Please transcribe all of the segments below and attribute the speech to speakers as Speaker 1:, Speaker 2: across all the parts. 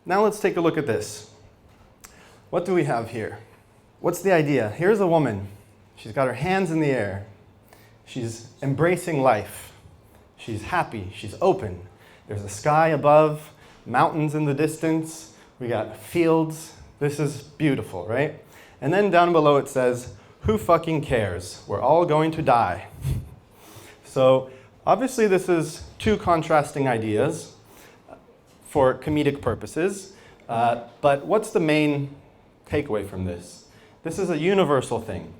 Speaker 1: Now let's take a look at this. What do we have here? What's the idea? Here's a woman. She's got her hands in the air. She's embracing life. She's happy. She's open. There's a sky above, mountains in the distance. We got fields. This is beautiful, right? And then down below it says, who fucking cares? We're all going to die. So obviously this is two contrasting ideas for comedic purposes. But what's the main takeaway from this? This is a universal thing.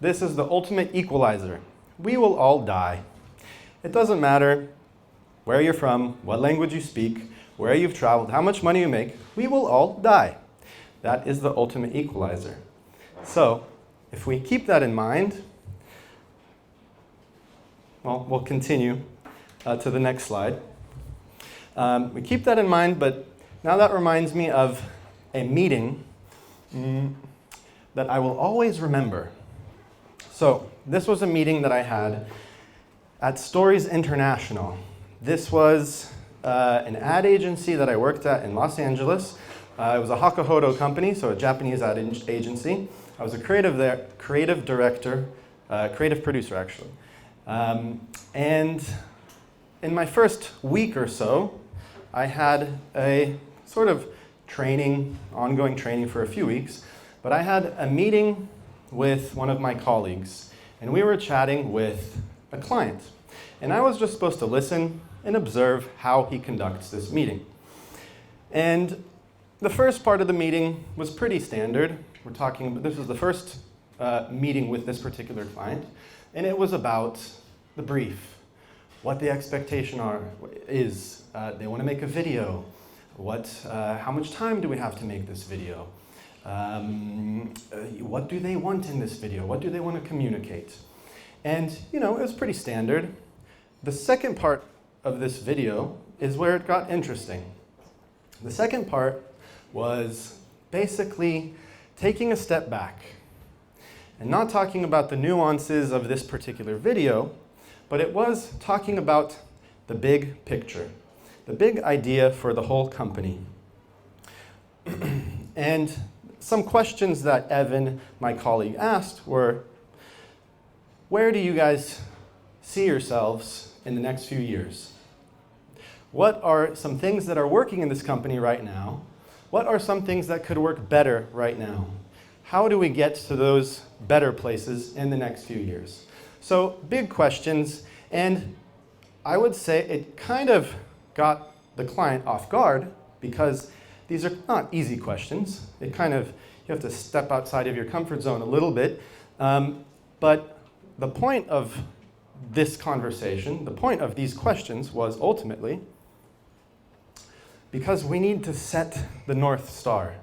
Speaker 1: This is the ultimate equalizer. We will all die. It doesn't matter where you're from, what language you speak, where you've traveled, how much money you make, we will all die. That is the ultimate equalizer. So, if we keep that in mind, well, we'll continue to the next slide. We keep that in mind, but now that reminds me of a meeting that I will always remember. So, this was a meeting that I had at Stories International. This was an ad agency that I worked at in Los Angeles. It was a Hakuhodo company, so a Japanese ad agency. I was a creative director, creative producer actually. And in my first week or so, I had a sort of training, ongoing training for a few weeks, but I had a meeting with one of my colleagues, and we were chatting with a client. And I was just supposed to listen and observe how he conducts this meeting. And the first part of the meeting was pretty standard. This was the first meeting with this particular client, and it was about the brief, what the expectation is. They want to make a video. How much time do we have to make this video? What do they want in this video? What do they want to communicate? And, it was pretty standard. The second part of this video is where it got interesting. The second part was basically taking a step back and not talking about the nuances of this particular video, but it was talking about the big picture, the big idea for the whole company. And some questions that Evan, my colleague, asked were, where do you guys see yourselves in the next few years? What are some things that are working in this company right now? What are some things that could work better right now? How do we get to those better places in the next few years? So big questions, and I would say it kind of got the client off guard because these are not easy questions. You have to step outside of your comfort zone a little bit. But the point of this conversation, the point of these questions was ultimately because we need to set the North Star.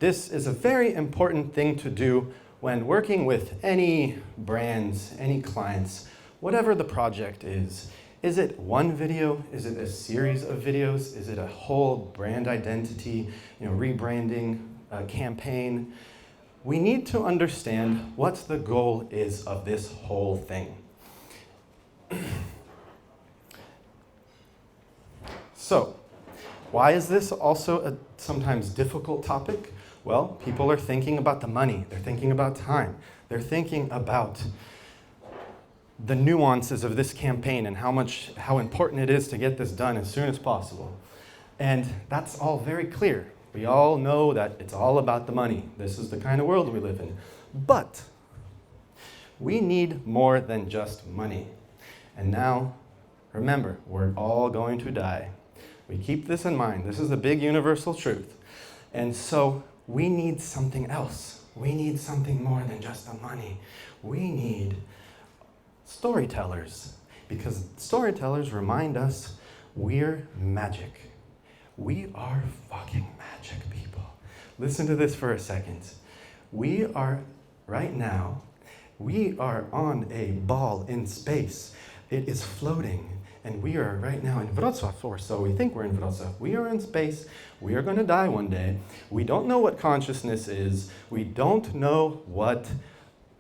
Speaker 1: This is a very important thing to do when working with any brands, any clients, whatever the project is. Is it one video? Is it a series of videos? Is it a whole brand identity, rebranding campaign? We need to understand what the goal is of this whole thing. So, why is this also a sometimes difficult topic? Well, people are thinking about the money. They're thinking about time. They're thinking about the nuances of this campaign and how important it is to get this done as soon as possible. And that's all very clear. We all know that it's all about the money. This is the kind of world we live in. But we need more than just money. And now, remember, we're all going to die. We keep this in mind. This is a big universal truth. And so we need something else. We need something more than just the money. We need storytellers. Because storytellers remind us we're magic. We are fucking magic, people. Listen to this for a second. Right now, we are on a ball in space. It is floating. And we are right now in Wrocław, or so we think we're in Wrocław. We are in space. We are going to die one day. We don't know what consciousness is. We don't know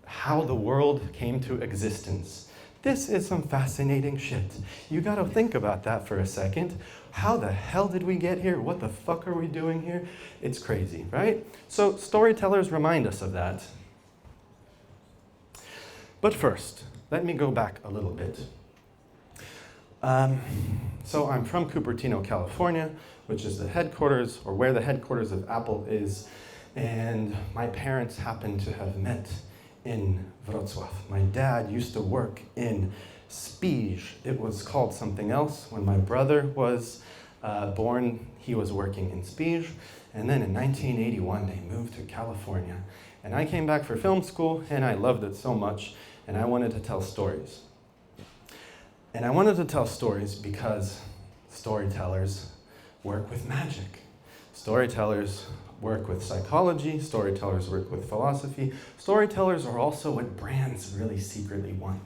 Speaker 1: how the world came to existence. This is some fascinating shit. You gotta think about that for a second. How the hell did we get here? What the fuck are we doing here? It's crazy, right? So storytellers remind us of that. But first, let me go back a little bit. So I'm from Cupertino, California, which is the headquarters, or where the headquarters of Apple is. And my parents happened to have met in Wrocław. My dad used to work in Spiš. It was called something else. When my brother was born, he was working in Spiš. And then in 1981, they moved to California. And I came back for film school, and I loved it so much, and I wanted to tell stories. And I wanted to tell stories because storytellers work with magic. Storytellers work with psychology, storytellers work with philosophy. Storytellers are also what brands really secretly want.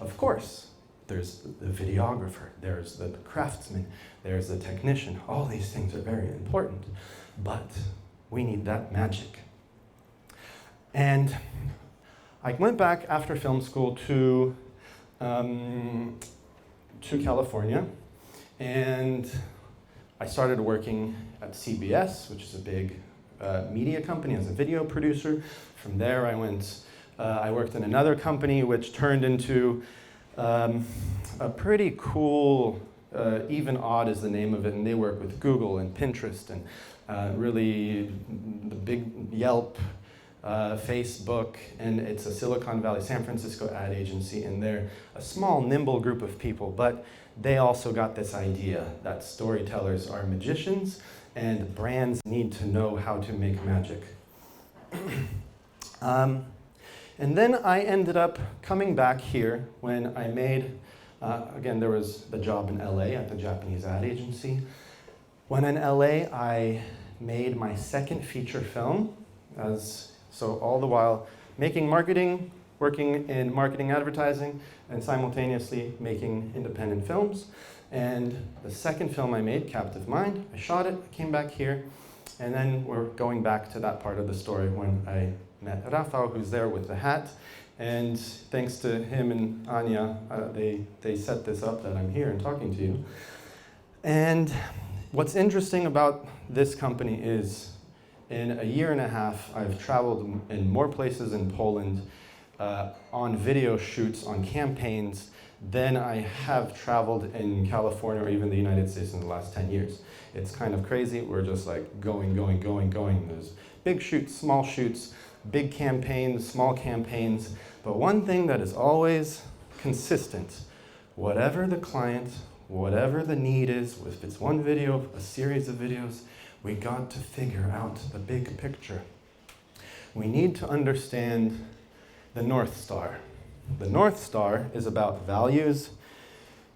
Speaker 1: Of course, there's the videographer, there's the craftsman, there's the technician. All these things are very important, but we need that magic. And I went back after film school to California, and I started working at CBS, which is a big media company, as a video producer. From there, I worked in another company, which turned into a pretty cool, Even Odd is the name of it, and they work with Google and Pinterest and really the big Yelp, Facebook, and it's a Silicon Valley, San Francisco ad agency, and they're a small, nimble group of people, but they also got this idea that storytellers are magicians and brands need to know how to make magic. And then I ended up coming back here when I made, again, there was the job in LA at the Japanese ad agency. When in LA, I made my second feature film, so all the while making marketing, working in marketing advertising, and simultaneously making independent films. And the second film I made, Captive Mind, I shot it, I came back here, and then we're going back to that part of the story when I met Rafał, who's there with the hat. And thanks to him and Anya, they set this up that I'm here and talking to you. And what's interesting about this company is in a year and a half, I've traveled in more places in Poland on video shoots, on campaigns, than I have traveled in California or even the United States in the last 10 years. It's kind of crazy. We're just like going. There's big shoots, small shoots, big campaigns, small campaigns. But one thing that is always consistent, whatever the client, whatever the need is, if it's one video, a series of videos, we got to figure out the big picture. We need to understand the Northstar. The Northstar is about values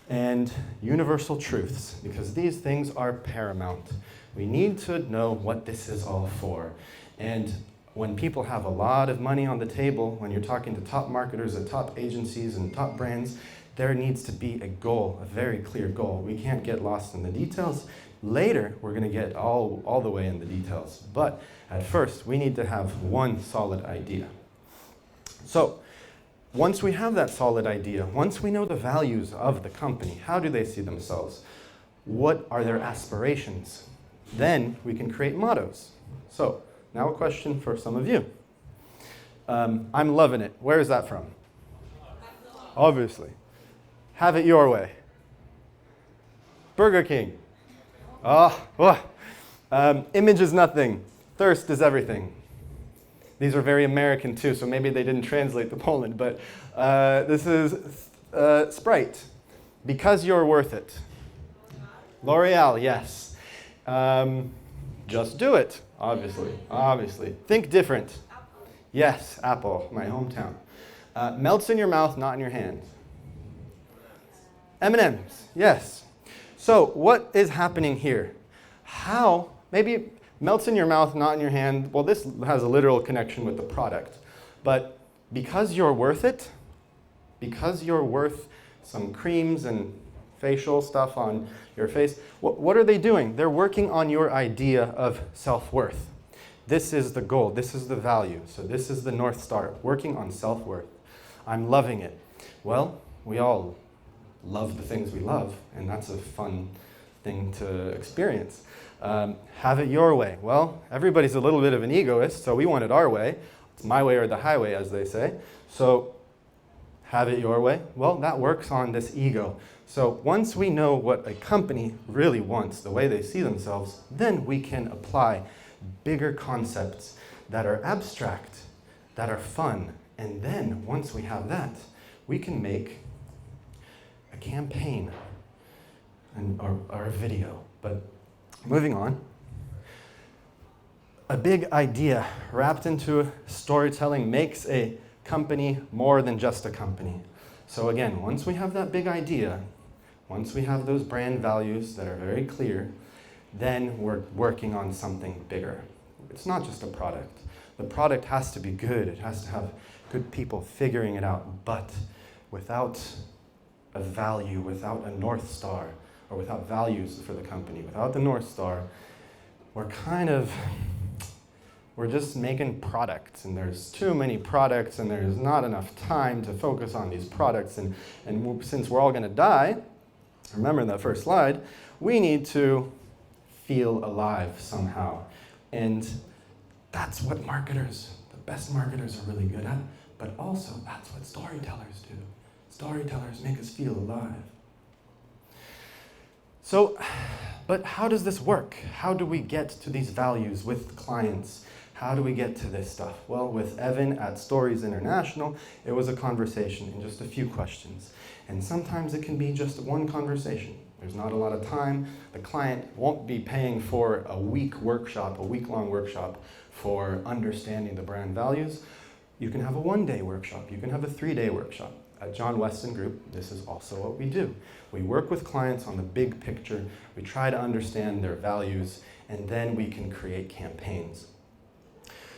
Speaker 1: and universal truths, because these things are paramount. We need to know what this is all for. And when people have a lot of money on the table, when you're talking to top marketers at top agencies and top brands, there needs to be a goal, a very clear goal. We can't get lost in the details. Later, we're going to get all the way in the details. But at first, we need to have one solid idea. So, once we have that solid idea, once we know the values of the company, how do they see themselves? What are their aspirations? Then we can create mottos. So, now a question for some of you. I'm loving it. Where is that from? Obviously. Have it your way. Burger King. Image is nothing. Thirst is everything. These are very American too, so maybe they didn't translate to Poland, but this is Sprite. Because you're worth it. L'Oreal, yes. Just do it, obviously. Think different. Yes, Apple, my hometown. Melts in your mouth, not in your hand. M&M's, yes. So what is happening here? How, maybe melts in your mouth, not in your hand. Well, this has a literal connection with the product. But because you're worth it, because you're worth some creams and facial stuff on your face, what are they doing? They're working on your idea of self-worth. This is the goal. This is the value. So this is the North Star, working on self-worth. I'm loving it. Well, we all love the things we love, and that's a fun thing to experience. Have it your way. Well, everybody's a little bit of an egoist, so we want it our way. It's my way or the highway, as they say. So have it your way. Well, that works on this ego. So once we know what a company really wants, the way they see themselves, then we can apply bigger concepts that are abstract, that are fun. And then once we have that, we can make a campaign or a video. But moving on, a big idea wrapped into storytelling makes a company more than just a company. So again, once we have that big idea, once we have those brand values that are very clear, then we're working on something bigger. It's not just a product. The product has to be good. It has to have good people figuring it out. But without a value, without a Northstar, or without values for the company, without the Northstar, we're just making products, and there's too many products, and there's not enough time to focus on these products, and since we're all gonna die, remember in that first slide, we need to feel alive somehow. And that's what marketers, the best marketers are really good at, but also that's what storytellers do. Storytellers make us feel alive. So, but how does this work? How do we get to these values with clients? How do we get to this stuff? Well, with Evan at Stories International, it was a conversation in just a few questions. And sometimes it can be just one conversation. There's not a lot of time. The client won't be paying for a week-long workshop for understanding the brand values. You can have a one-day workshop. You can have a three-day workshop. At John Weston Group, this is also what we do. We work with clients on the big picture. We try to understand their values, and then we can create campaigns.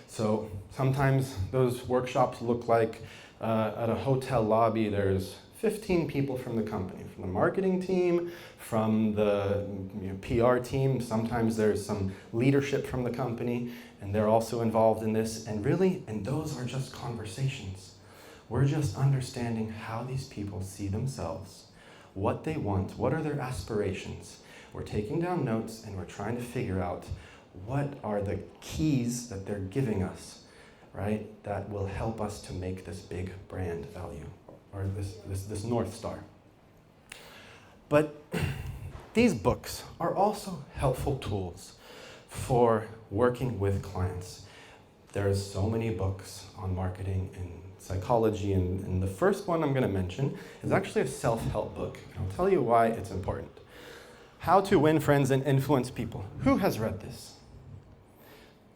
Speaker 1: So sometimes those workshops look like at a hotel lobby, there's 15 people from the company, from the marketing team, from the PR team. Sometimes there's some leadership from the company, and they're also involved in this. And those are just conversations. We're just understanding how these people see themselves, what they want, what are their aspirations. We're taking down notes, and we're trying to figure out what are the keys that they're giving us, right, that will help us to make this big brand value, or this North Star. But these books are also helpful tools for working with clients. There's so many books on marketing and psychology, and the first one I'm going to mention is actually a self-help book. I'll tell you why it's important. How to Win Friends and Influence People. Who has read this?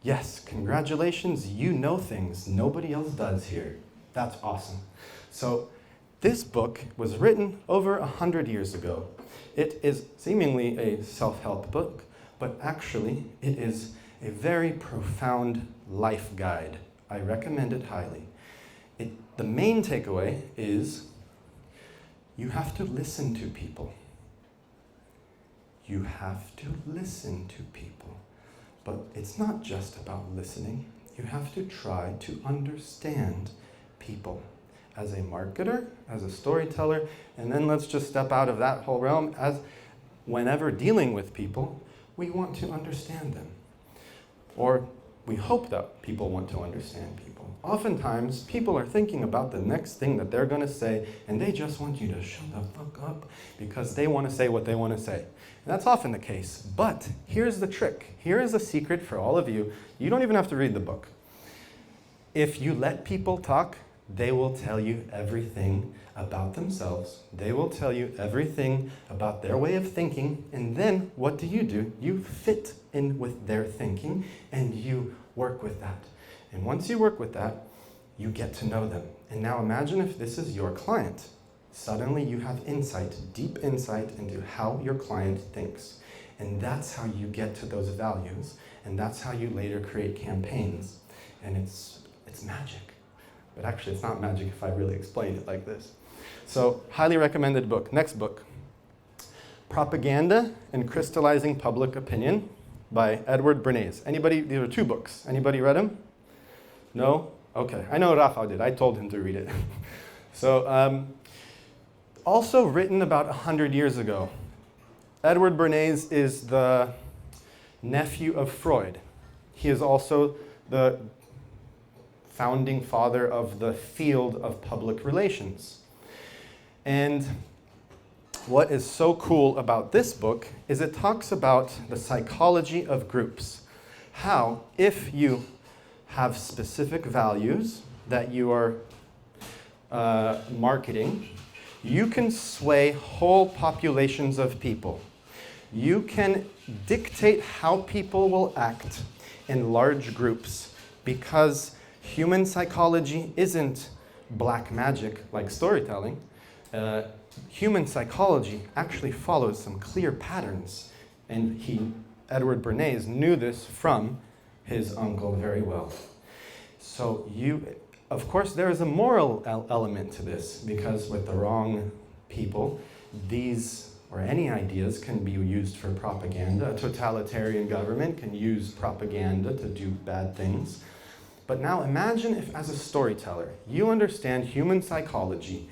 Speaker 1: Yes, congratulations, you know things nobody else does here. That's awesome. So this book was written over 100 years ago. It is seemingly a self-help book, but actually it is a very profound life guide. I recommend it highly. The main takeaway is you have to listen to people. You have to listen to people. But it's not just about listening. You have to try to understand people as a marketer, as a storyteller, and then let's just step out of that whole realm. As whenever dealing with people, we want to understand them. Or we hope that people want to understand people. Oftentimes, people are thinking about the next thing that they're going to say, and they just want you to shut the fuck up because they want to say what they want to say. And that's often the case. But here's the trick. Here is a secret for all of you. You don't even have to read the book. If you let people talk, they will tell you everything about themselves. They will tell you everything about their way of thinking. And then what do? You fit in with their thinking, and you work with that. And once you work with that, you get to know them. And now imagine if this is your client. Suddenly you have insight, deep insight into how your client thinks. And that's how you get to those values. And that's how you later create campaigns. And it's magic. But actually it's not magic if I really explain it like this. So highly recommended book. Next book. Propaganda and Crystallizing Public Opinion by Edward Bernays. Anybody, these are two books. Anybody read them? No? Okay. I know Rafa did. I told him to read it. So Also written about 100 years ago. Edward Bernays is the nephew of Freud. He is also the founding father of the field of public relations. And what is so cool about this book is it talks about the psychology of groups. How, if you have specific values that you are marketing, you can sway whole populations of people. You can dictate how people will act in large groups because human psychology isn't black magic like storytelling. Human psychology actually follows some clear patterns, and Edward Bernays knew this from his uncle very well. So of course, there is a moral element to this, because with the wrong people, these or any ideas can be used for propaganda. A totalitarian government can use propaganda to do bad things. But now imagine if, as a storyteller, you understand human psychology,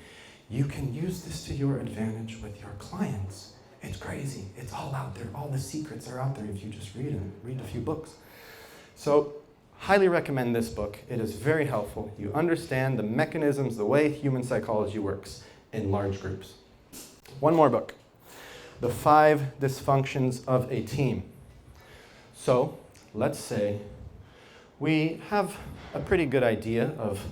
Speaker 1: you can use this to your advantage with your clients. It's crazy. It's all out there. All the secrets are out there if you just read a few books. So, highly recommend this book. It is very helpful. You understand the mechanisms, the way human psychology works in large groups. One more book, The 5 Dysfunctions of a Team. So, let's say we have a pretty good idea of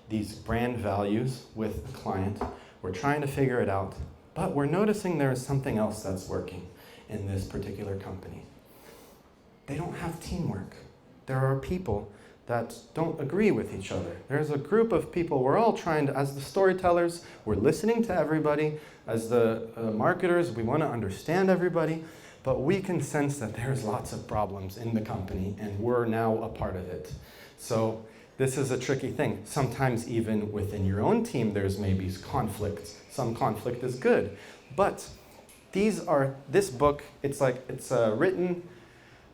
Speaker 1: these brand values with a client. We're trying to figure it out, but we're noticing there is something else that's working in this particular company. They don't have teamwork. There are people that don't agree with each other. There's a group of people, we're all trying to, as the storytellers, we're listening to everybody. As the marketers, we want to understand everybody, but we can sense that there's lots of problems in the company, and we're now a part of it. So this is a tricky thing. Sometimes even within your own team, there's maybe conflict. Some conflict is good. But this book, it's written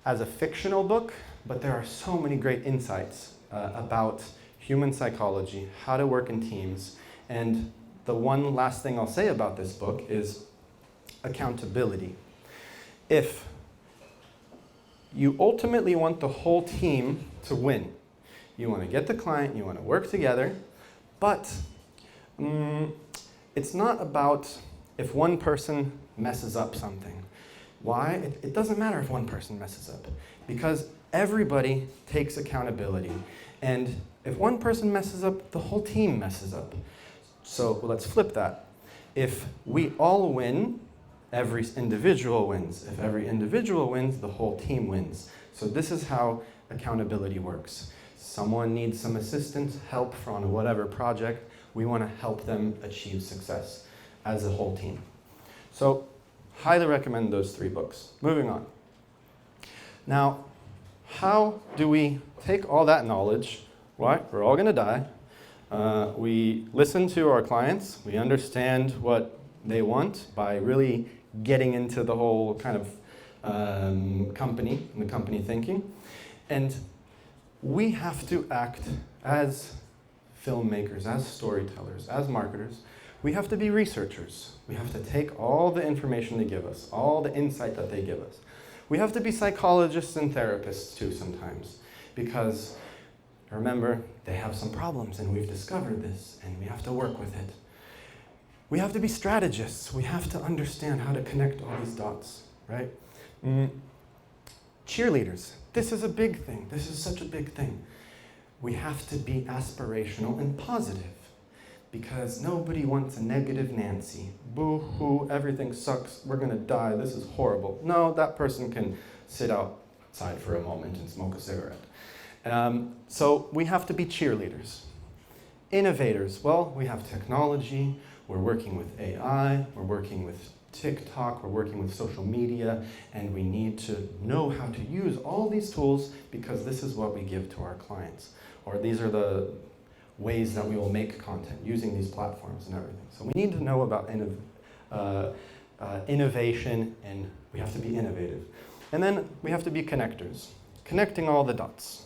Speaker 1: as a fictional book, but there are so many great insights about human psychology, how to work in teams. And the one last thing I'll say about this book is accountability. If you ultimately want the whole team to win, you want to get the client, you want to work together, but it's not about if one person messes up something. Why? It doesn't matter if one person messes up, because everybody takes accountability. And if one person messes up, the whole team messes up. So let's flip that. If we all win, every individual wins. If every individual wins, the whole team wins. So this is how accountability works. Someone needs some assistance, help from whatever project, we want to help them achieve success as a whole team. So, highly recommend those 3 books. Moving on. Now, how do we take all that knowledge? Right? We're all going to die. We listen to our clients. We understand what they want by really getting into the whole kind of company and the company thinking. And we have to act as filmmakers, as storytellers, as marketers. We have to be researchers. We have to take all the information they give us, all the insight that they give us. We have to be psychologists and therapists too sometimes, because remember, they have some problems and we've discovered this and we have to work with it. We have to be strategists. We have to understand how to connect all these dots, right? Cheerleaders. This is a big thing. This is such a big thing. We have to be aspirational and positive, because nobody wants a negative Nancy. Boo-hoo, everything sucks, we're gonna die, this is horrible. No, that person can sit outside for a moment and smoke a cigarette. So we have to be cheerleaders. Innovators, well, we have technology, we're working with AI, we're working with TikTok, we're working with social media, and we need to know how to use all these tools, because this is what we give to our clients. Or these are the ways that we will make content using these platforms and everything. So we need to know about innovation, and we have to be innovative. And then we have to be connectors, connecting all the dots.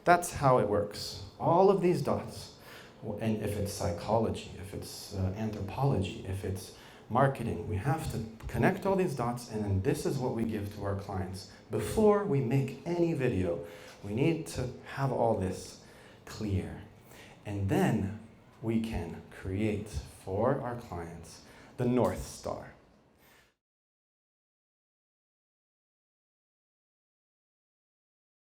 Speaker 1: That's how it works. All of these dots And if it's psychology, if it's anthropology, if it's marketing, we have to connect all these dots, and then this is what we give to our clients. Before we make any video, we need to have all this clear. And then we can create for our clients the North Star.